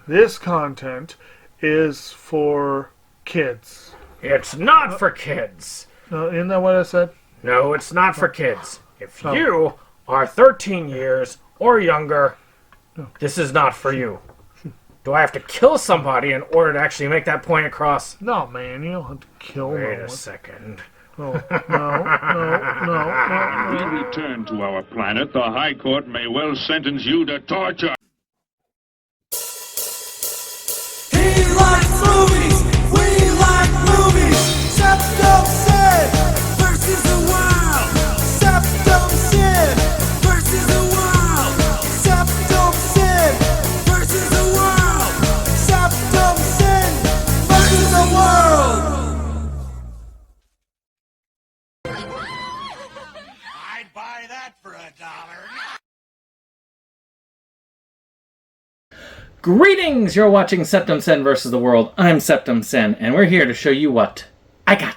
This content is for kids. It's not for kids. Isn't that what I said? No, it's not for kids. If you are 13 years or younger, this is not for you. Do I have to kill somebody in order to actually make that point across? No, man, you don't have to kill Wait no a one. second. No. We return to our planet. The High Court may well sentence you to torture. He likes movies, we like movies. SeptumSin versus the world. SeptumSin versus the world. SeptumSin versus the world. SeptumSin versus the world. I'd buy that for $1. Greetings! You're watching SeptumSin versus the world. I'm SeptumSin, and we're here to show you what I got.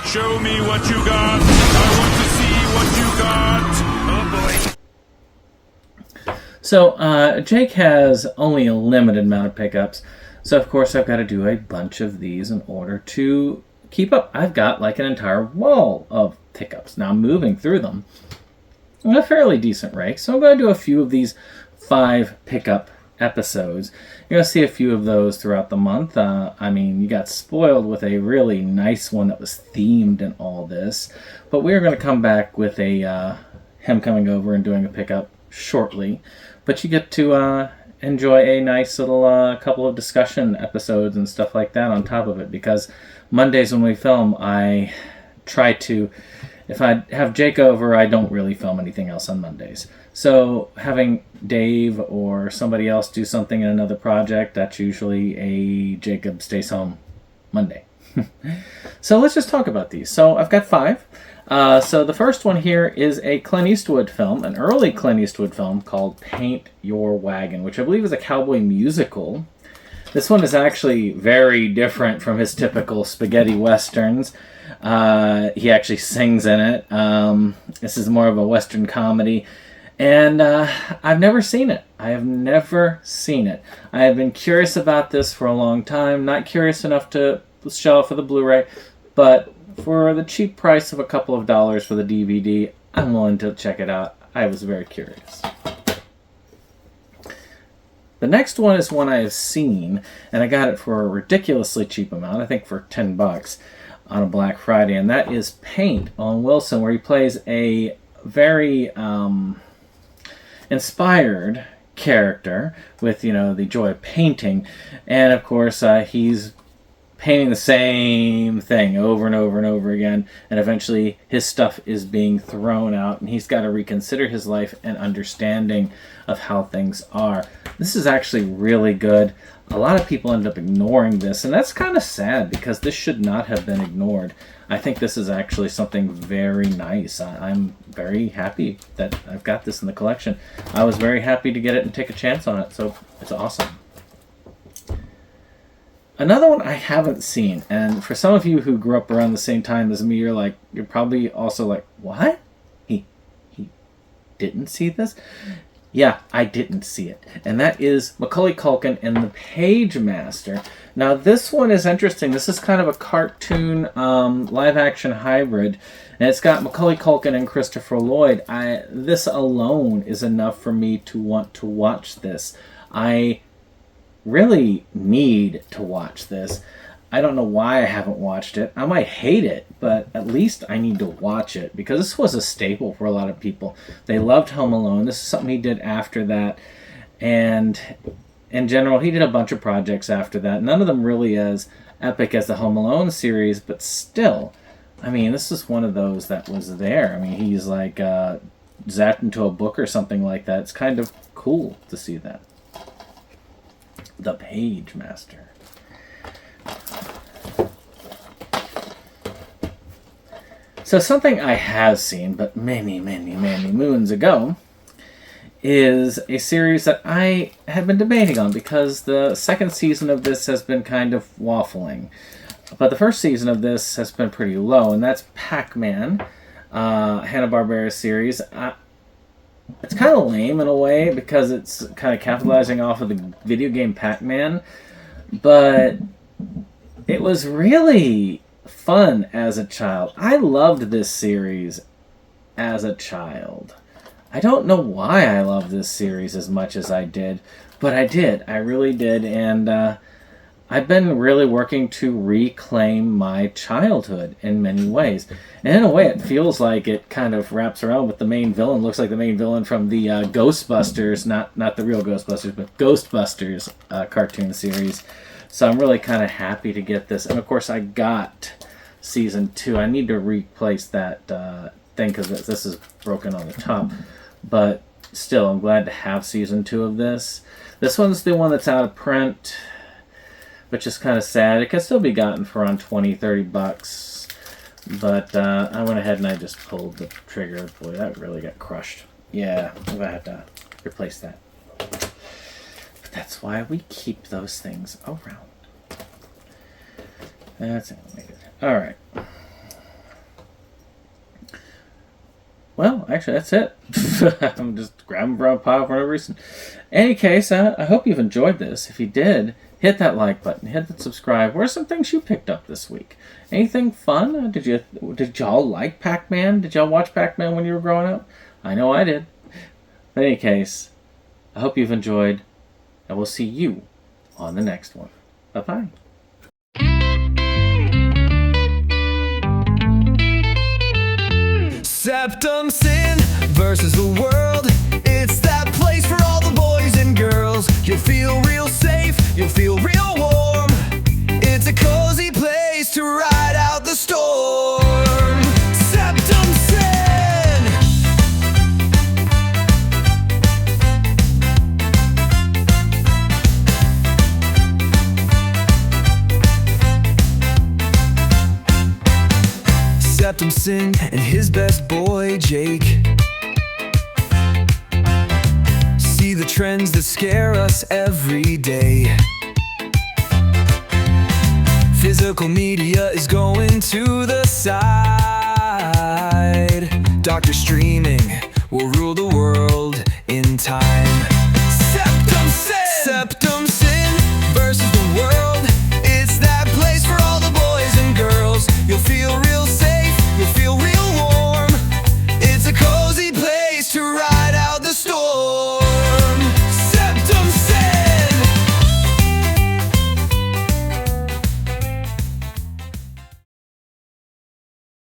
Show me what you got. I want to see what you got. Oh boy. So, Jake has only a limited amount of pickups, so of course I've got to do a bunch of these in order to keep up. I've got like an entire wall of pickups. Now I'm moving through them at a fairly decent rate, so I'm going to do a few of these 5 pickup episodes. You're going to see a few of those throughout the month. I mean, you got spoiled with a really nice one that was themed and all this, but we're going to come back with a him coming over and doing a pickup shortly. But you get to enjoy a nice little couple of discussion episodes and stuff like that on top of it, because Mondays when we film, I try to, if I have Jake over, I don't really film anything else on Mondays. So having Dave or somebody else do something in another project, that's usually a Jacob stays home Monday. So let's just talk about these. So I've got 5. So the first one here is a Clint Eastwood film, an early Clint Eastwood film called Paint Your Wagon, which I believe is a cowboy musical. This one is actually very different from his typical spaghetti westerns. He actually sings in it. This is more of a western comedy. And I've never seen it. I have never seen it. I have been curious about this for a long time. Not curious enough to shell for the Blu-ray, but for the cheap price of a couple of dollars for the DVD, I'm willing to check it out. I was very curious. The next one is one I have seen, and I got it for a ridiculously cheap amount, I think for $10 on a Black Friday, and that is Paint on Wilson, where he plays a very inspired character with, the joy of painting, and of course he's painting the same thing over and over and over again, and eventually his stuff is being thrown out, and he's got to reconsider his life and understanding of how things are. This is actually really good. A lot of people end up ignoring this, and that's kind of sad because this should not have been ignored. I think this is actually something very nice. I'm very happy that I've got this in the collection. I was very happy to get it and take a chance on it, so it's awesome. Another one I haven't seen, and for some of you who grew up around the same time as me, you're probably also like, what? He didn't see this? Yeah, I didn't see it. And that is Macaulay Culkin in The Page Master. Now, this one is interesting. This is kind of a cartoon live-action hybrid, and it's got Macaulay Culkin and Christopher Lloyd. This alone is enough for me to want to watch this. I really need to watch this. I don't know why I haven't watched it. I might hate it, but at least I need to watch it because this was a staple for a lot of people. They loved Home Alone. This is something he did after that, and in general, he did a bunch of projects after that. None of them really as epic as the Home Alone series, but still, I mean, this is one of those that was there. I mean, he's like zapped into a book or something like that. It's kind of cool to see that. The Page Master. So something I have seen, but many, many, many moons ago, is a series that I have been debating on because the second season of this has been kind of waffling. But the first season of this has been pretty low, and that's Pac-Man, Hanna-Barbera series. it's kind of lame in a way because it's kind of capitalizing off of the video game Pac-Man, but it was really fun as a child. I loved this series as a child. I don't know why I loved this series as much as I did, but I did. I really did, and I've been really working to reclaim my childhood in many ways. And in a way, it feels like it kind of wraps around with the main villain. Looks like the main villain from the Ghostbusters, not the real Ghostbusters, but Ghostbusters cartoon series. So I'm really kind of happy to get this. And of course, I got season 2. I need to replace that thing because this is broken on the top. But still, I'm glad to have season 2 of this. This one's the one that's out of print, which is kind of sad. It can still be gotten for around $20-30. But I went ahead and I just pulled the trigger. Boy, that really got crushed. Yeah, I'm going to have to replace that. But that's why we keep those things around. That's it. Alright. Well, actually, that's it. I'm just grabbing from a pile for no reason. In any case, I hope you've enjoyed this. If you did, hit that like button, hit that subscribe. What are some things you picked up this week? Anything fun? Did y'all like Pac-Man? Did y'all watch Pac-Man when you were growing up? I know I did. In any case, I hope you've enjoyed, and we'll see you on the next one. Bye-bye. SeptumSin versus the world. It's that place for all the boys and girls. You'll feel real safe, you'll feel real warm. It's a cozy place to ride out the storm. SeptumSin. SeptumSin and his best boy Jake see the trends that scare us every day. Physical media is going to the side. Doctor streaming will rule the world in time.